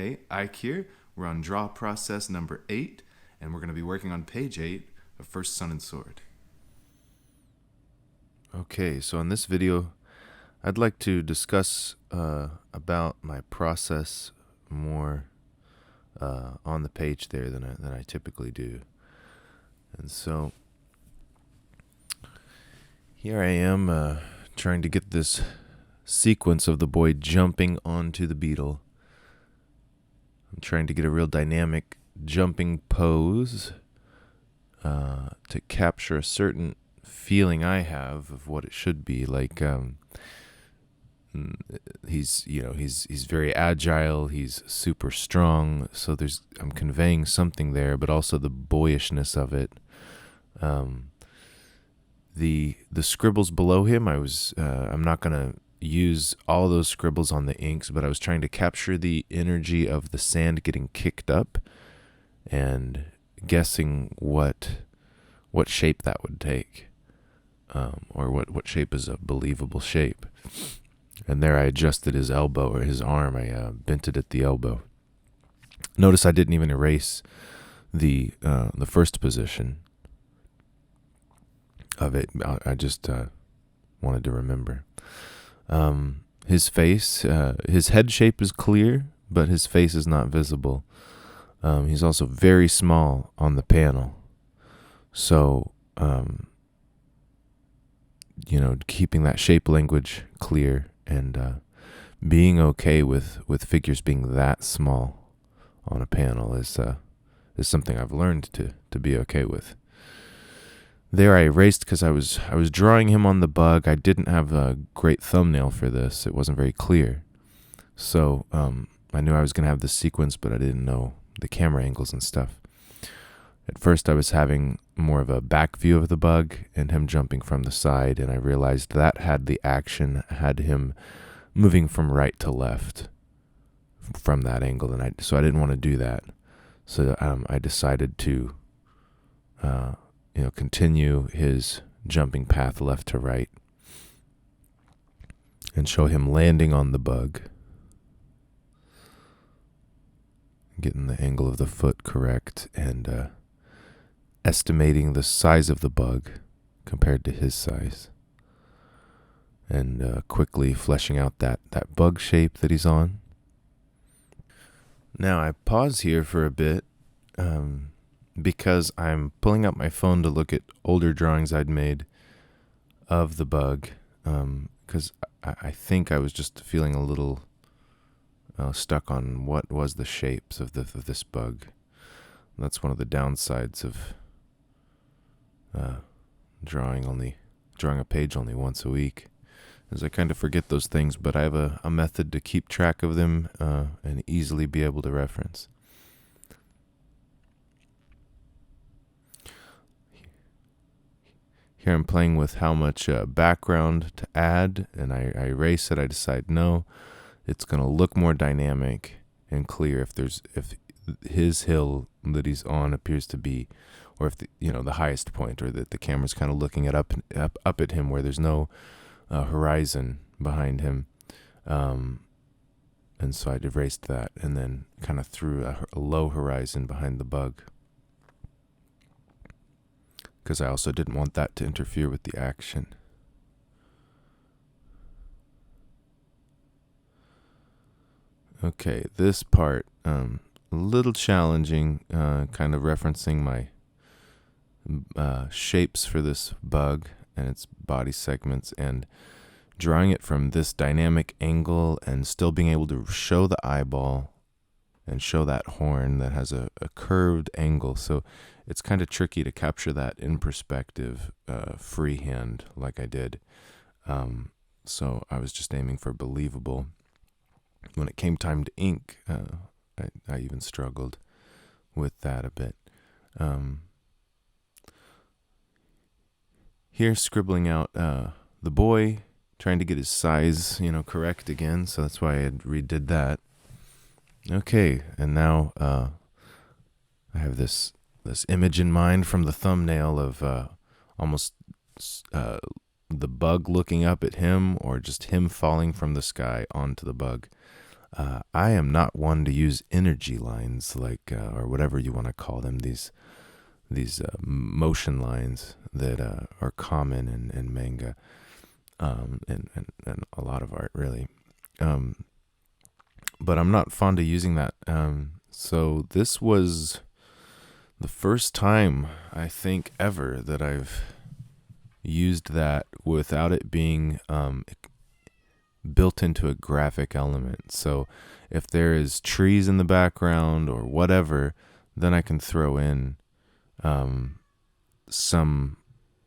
Hey, Ike here. We're on draw process number 8, and we're going to be working on page 8 of First Sun and Sword. Okay, so in this video, I'd like to discuss about my process more on the page there than I typically do. And so here I am trying to get this sequence of the boy jumping onto the beetle. I'm trying to get a real dynamic jumping pose to capture a certain feeling I have of what it should be like. He's very agile, he's super strong, so I'm conveying something there, but also the boyishness of it. The scribbles below him, I'm not gonna use all those scribbles on the inks, but I was trying to capture the energy of the sand getting kicked up and guessing what shape that would take, or what shape is a believable shape. And there I adjusted his elbow, or his arm. I bent it at the elbow. Notice I didn't even erase the first position of it. I just wanted to remember. His face, his head shape is clear, but his face is not visible. He's also very small on the panel. So, keeping that shape language clear and being okay with figures being that small on a panel is something I've learned to be okay with. There I erased because I was drawing him on the bug. I didn't have a great thumbnail for this. It wasn't very clear. So I knew I was going to have this sequence, but I didn't know the camera angles and stuff. At first I was having more of a back view of the bug and him jumping from the side, and I realized that had him moving from right to left from that angle, and so I didn't want to do that. So I decided to continue his jumping path left to right and show him landing on the bug, getting the angle of the foot correct, and estimating the size of the bug compared to his size, and quickly fleshing out that bug shape that he's on. Now I pause here for a bit because I'm pulling up my phone to look at older drawings I'd made of the bug, because I think I was just feeling a little stuck on what was the shapes of this bug. That's one of the downsides of drawing a page only once a week, is I kind of forget those things, but I have a method to keep track of them and easily be able to reference. Here I'm playing with how much background to add, and I erase it. I decide no, it's going to look more dynamic and clear if his hill that he's on appears to be, or if the highest point, or that the camera's kind of looking up at him where there's no horizon behind him. And so I erased that and then kind of threw a low horizon behind the bug, because I also didn't want that to interfere with the action. Okay, this part, a little challenging, kind of referencing my shapes for this bug and its body segments, and drawing it from this dynamic angle and still being able to show the eyeball and show that horn that has a curved angle. So it's kind of tricky to capture that in perspective, freehand like I did. So I was just aiming for believable. When it came time to ink, I even struggled with that a bit. Here scribbling out the boy, trying to get his size, correct again. So that's why I redid that. Okay, and now I have this image in mind from the thumbnail of almost the bug looking up at him, or just him falling from the sky onto the bug. I am not one to use energy lines, like or whatever you want to call them. These motion lines that are common in manga, and a lot of art, really. But I'm not fond of using that. So this was the first time, I think, ever that I've used that without it being built into a graphic element. So if there is trees in the background or whatever, then I can throw in some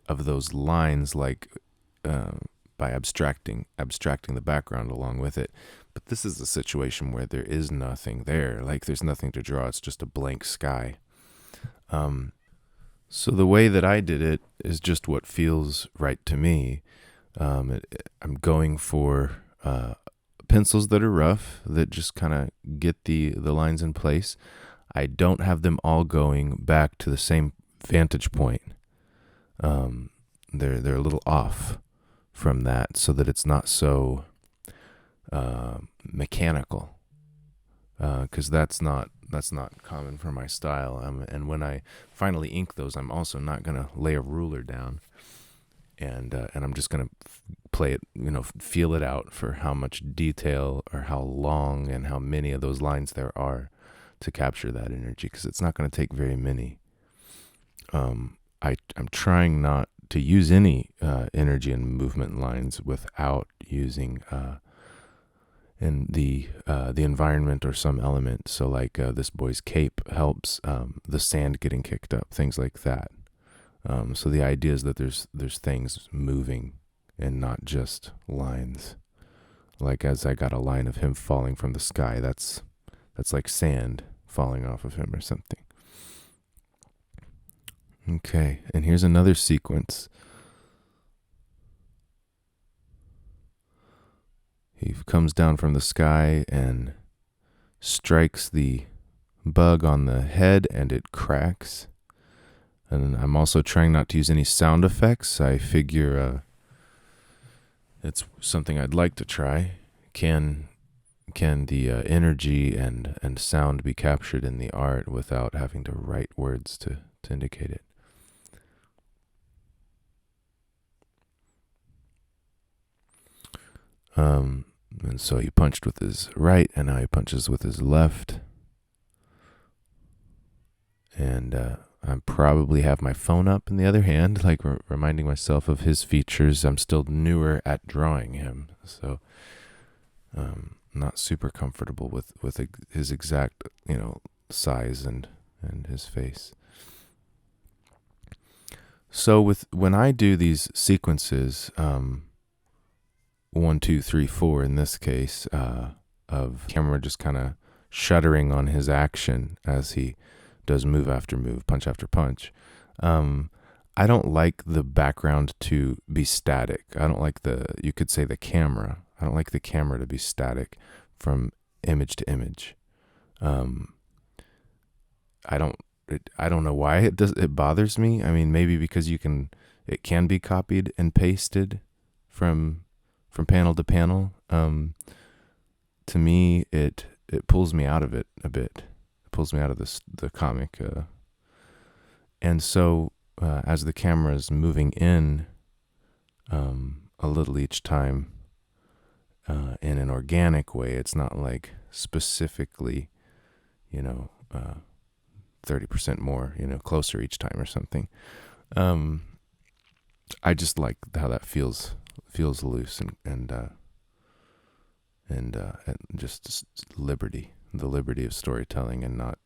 of those lines, like by abstracting the background along with it. But this is a situation where there is nothing there. Like, there's nothing to draw. It's just a blank sky. So the way that I did it is just what feels right to me. I'm going for pencils that are rough, that just kind of get the lines in place. I don't have them all going back to the same vantage point. They're a little off from that, so that it's not so mechanical, because that's not common for my style. And when I finally ink those, I'm also not gonna lay a ruler down, and I'm just gonna play it, feel it out for how much detail or how long and how many of those lines there are to capture that energy, because it's not going to take very many. I'm trying not to use any energy and movement lines without using in the environment or some element. So like this boy's cape helps the sand getting kicked up, things like that. So the idea is that there's things moving and not just lines. Like, as I got a line of him falling from the sky, that's like sand falling off of him or something. Okay, and here's another sequence. He comes down from the sky and strikes the bug on the head, and it cracks. And I'm also trying not to use any sound effects. I figure it's something I'd like to try. Can the energy and sound be captured in the art without having to write words to indicate it? And so he punched with his right, and now he punches with his left. And I probably have my phone up in the other hand, like reminding myself of his features. I'm still newer at drawing him, so not super comfortable with his exact, size and his face. So when I do these sequences, 1, 2, 3, 4 in this case, of camera just kind of shuddering on his action as he does move after move, punch after punch. I don't like the background to be static. I don't like you could say the camera. I don't like the camera to be static from image to image. I don't know why it bothers me. I mean, maybe because it can be copied and pasted from panel to panel. To me, it pulls me out of it a bit. It pulls me out of the comic. And so as the camera is moving in a little each time, in an organic way, it's not like specifically, 30% more, closer each time or something. I just like how that feels loose and just liberty, the liberty of storytelling, and not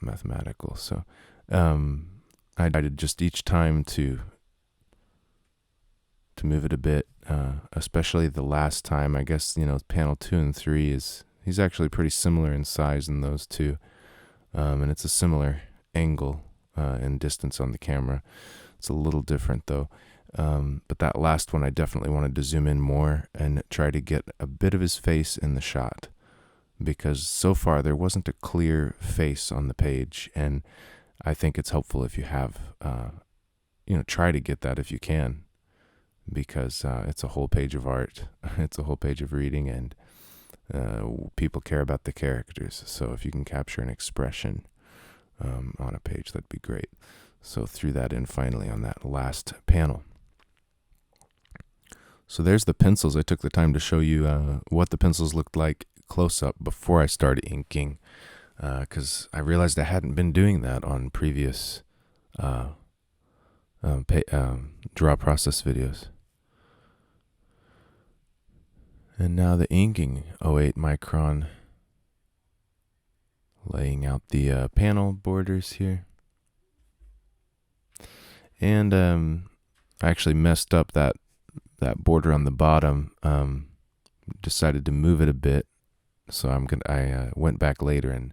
mathematical. So I did just each time to move it a bit, especially the last time. I guess panel 2 and 3 he's actually pretty similar in size in those two, and it's a similar angle and distance on the camera. It's a little different though. But that last one, I definitely wanted to zoom in more and try to get a bit of his face in the shot, because so far there wasn't a clear face on the page, and I think it's helpful if you have, try to get that if you can, because it's a whole page of art. It's a whole page of reading, and People care about the characters, so if you can capture an expression on a page, that'd be great. So threw that in finally on that last panel. So there's the pencils. I took the time to show you what the pencils looked like close up before I started inking, because I realized I hadn't been doing that on previous draw process videos. And now the inking, 08 micron, laying out the panel borders here. And I actually messed up that border on the bottom. Decided to move it a bit, so I went back later and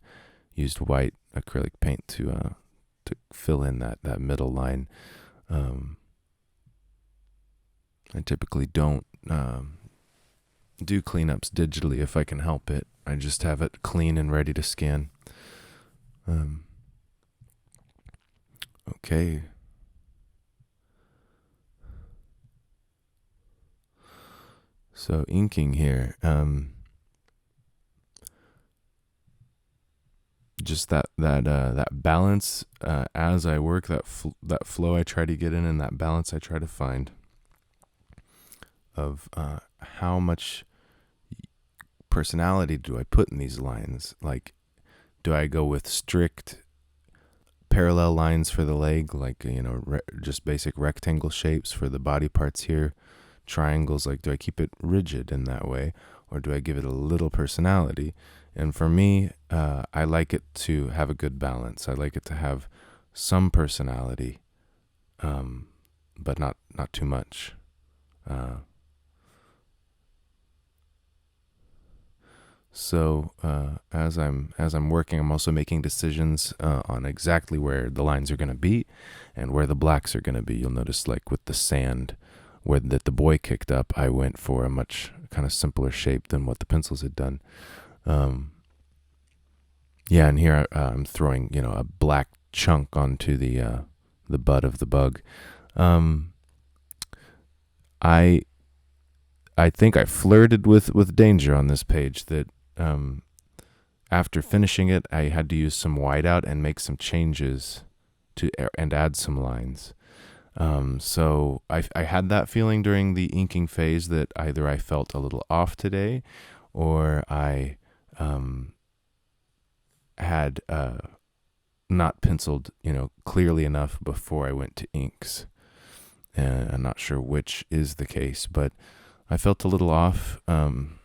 used white acrylic paint to fill in that middle line. I typically don't do cleanups digitally if I can help it. I just have it clean and ready to scan. Okay. So inking here, just that balance as I work, that flow I try to get in, and that balance I try to find of how much personality do I put in these lines? Like, do I go with strict parallel lines for the leg, like, just basic rectangle shapes for the body parts here? Triangles, like, do I keep it rigid in that way, or do I give it a little personality? And for me, I like it to have a good balance. I like it to have some personality, but not too much. So as I'm working, I'm also making decisions on exactly where the lines are going to be and where the blacks are going to be. You'll notice, like with the sand, where that the boy kicked up, I went for a much kind of simpler shape than what the pencils had done. And here I'm throwing a black chunk onto the butt of the bug. I think I flirted with danger on this page, that after finishing it, I had to use some whiteout and make some changes and add some lines. So I had that feeling during the inking phase that either I felt a little off today, or I had not penciled clearly enough before I went to inks. And I'm not sure which is the case, but I felt a little off, and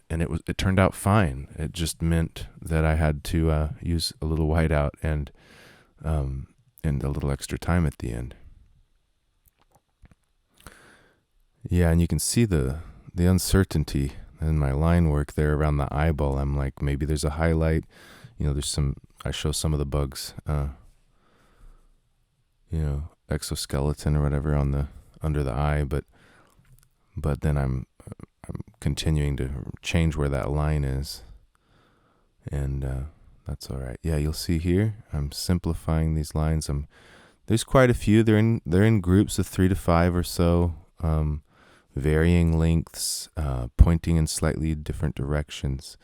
it turned out fine. It just meant that I had to use a little whiteout and a little extra time at the end. Yeah, and you can see the uncertainty in my line work there around the eyeball. I'm like, maybe there's a highlight. I show some of the bugs, exoskeleton or whatever under the eye, but then I'm continuing to change where that line is, and that's all right. Yeah, you'll see here I'm simplifying these lines. There's quite a few. They're in groups of 3 to 5 or so, varying lengths, pointing in slightly different directions.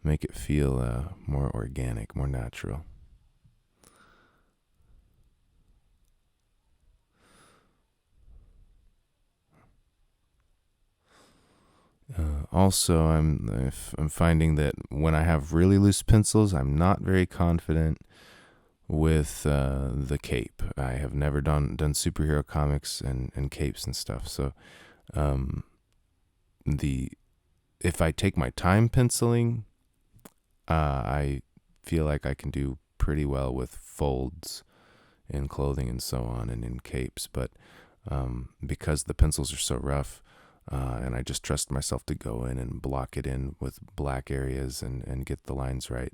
Make it feel more organic, more natural. Also, I'm finding that when I have really loose pencils, I'm not very confident with the cape. I have never done superhero comics and capes and stuff. So, if I take my time penciling, I feel like I can do pretty well with folds in clothing and so on, and in capes. But because the pencils are so rough, and I just trust myself to go in and block it in with black areas and get the lines right,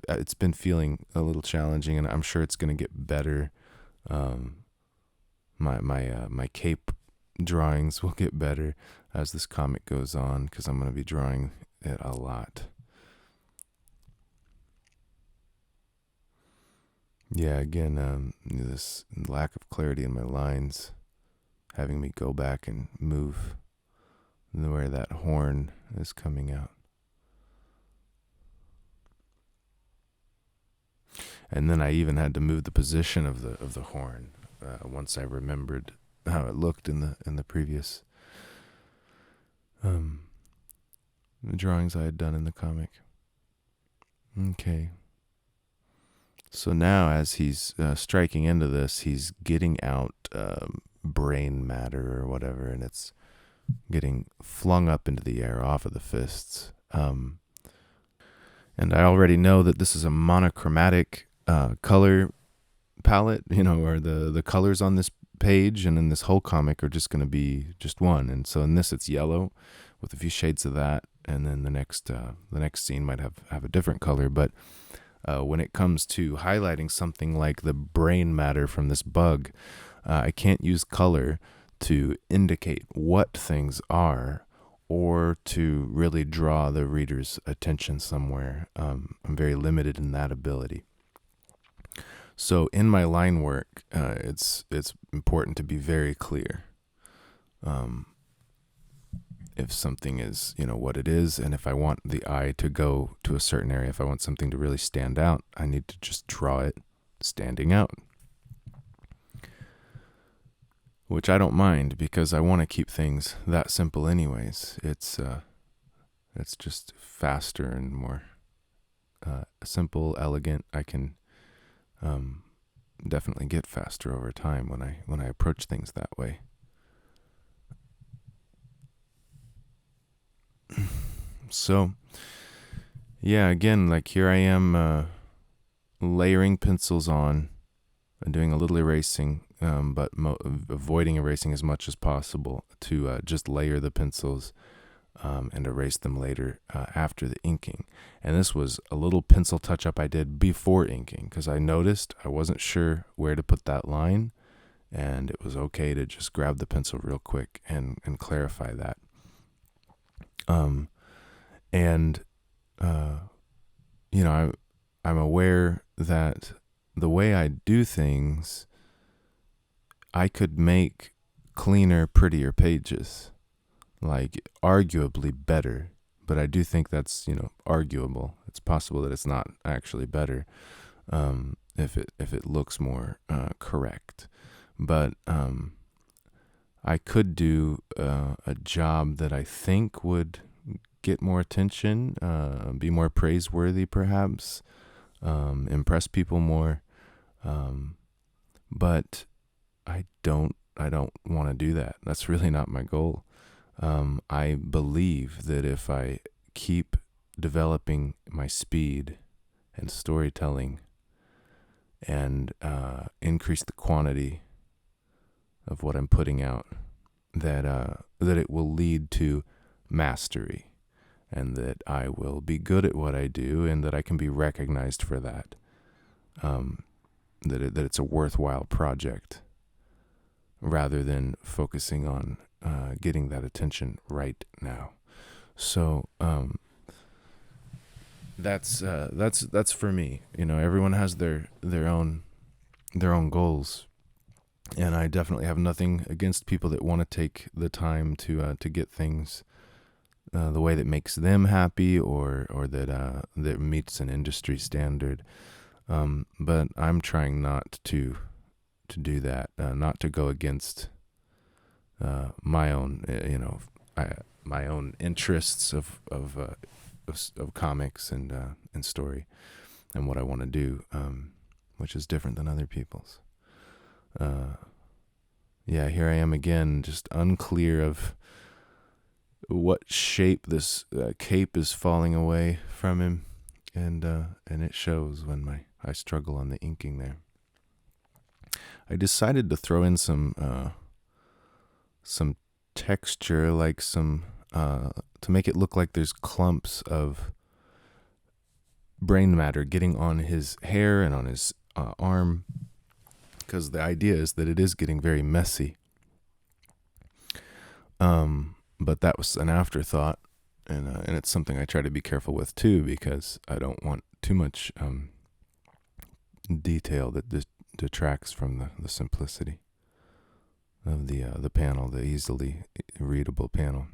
it's been feeling a little challenging, and I'm sure it's going to get better. My cape drawings will get better as this comic goes on, because I'm going to be drawing it a lot. Yeah, again, this lack of clarity in my lines, having me go back and move where that horn is coming out. And then I even had to move the position of the horn once I remembered how it looked in the previous drawings I had done in the comic. Okay. So now, as he's striking into this, he's getting out brain matter or whatever, and it's getting flung up into the air off of the fists. And I already know that this is a monochromatic color palette, or the colors on this page and in this whole comic are just going to be just one. And so in this, it's yellow with a few shades of that, and then the next scene might have a different color. But when it comes to highlighting something like the brain matter from this bug, I can't use color to indicate what things are or to really draw the reader's attention somewhere. I'm very limited in that ability. So in my line work, it's important to be very clear. If something is, what it is, and if I want the eye to go to a certain area, if I want something to really stand out, I need to just draw it standing out. Which I don't mind, because I want to keep things that simple anyways. It's just faster and more simple, elegant. I can definitely get faster over time when I approach things that way. So, yeah, again, like here I am layering pencils on and doing a little erasing, but avoiding erasing as much as possible to just layer the pencils and erase them later after the inking. And this was a little pencil touch-up I did before inking, because I noticed I wasn't sure where to put that line, and it was okay to just grab the pencil real quick and clarify that. I'm aware that the way I do things, I could make cleaner, prettier pages, like arguably better, but I do think that's, arguable. It's possible that it's not actually better, if it looks more correct. But I could do a job that I think would get more attention, be more praiseworthy perhaps, impress people more, but I don't want to do that. That's really not my goal. I believe that if I keep developing my speed and storytelling and increase the quantity of what I'm putting out, that it will lead to mastery, and that I will be good at what I do, and that I can be recognized for that. That it's a worthwhile project, rather than focusing on getting that attention right now. So that's for me. Everyone has their own goals, and I definitely have nothing against people that want to take the time to get things the way that makes them happy, or that meets an industry standard. But I'm trying not to do that, not to go against my own, my own interests of comics and story, and what I want to do, which is different than other people's. Here I am again, just unclear of what shape this cape is falling away from him, and it shows when I struggle on the inking there. I decided to throw in some texture, like some to make it look like there's clumps of brain matter getting on his hair and on his arm, because the idea is that it is getting very messy. But that was an afterthought, and it's something I try to be careful with too, because I don't want too much detail that detracts from the simplicity of the panel, the easily readable panel.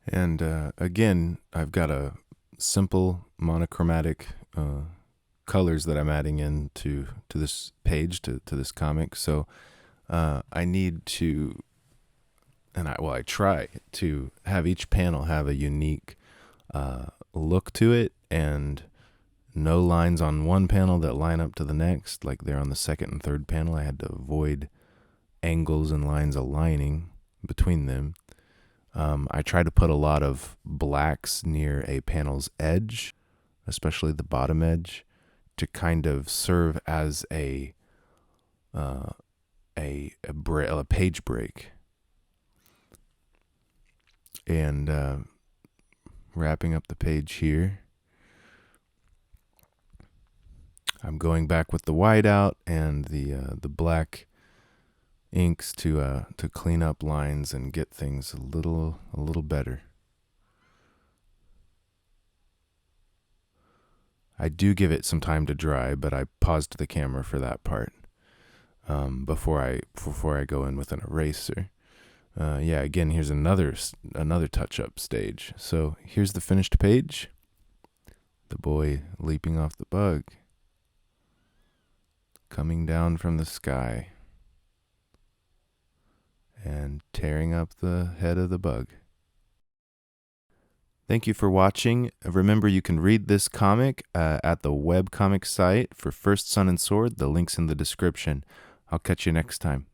And again, I've got a simple monochromatic colors that I'm adding into this page, to this comic. So I need to, I try to have each panel have a unique look to it, and no lines on one panel that line up to the next. Like they're on the second and third panel, I had to avoid angles and lines aligning between them. I try to put a lot of blacks near a panel's edge, especially the bottom edge, to kind of serve as a page break. And wrapping up the page here, I'm going back with the whiteout and the black inks to clean up lines and get things a little better. I do give it some time to dry, but I paused the camera for that part before I go in with an eraser. Again, here's another touch-up stage. So here's the finished page. The boy leaping off the bug, coming down from the sky, and tearing up the head of the bug. Thank you for watching. Remember, you can read this comic at the webcomic site for First Sun and Sword. The link's in the description. I'll catch you next time.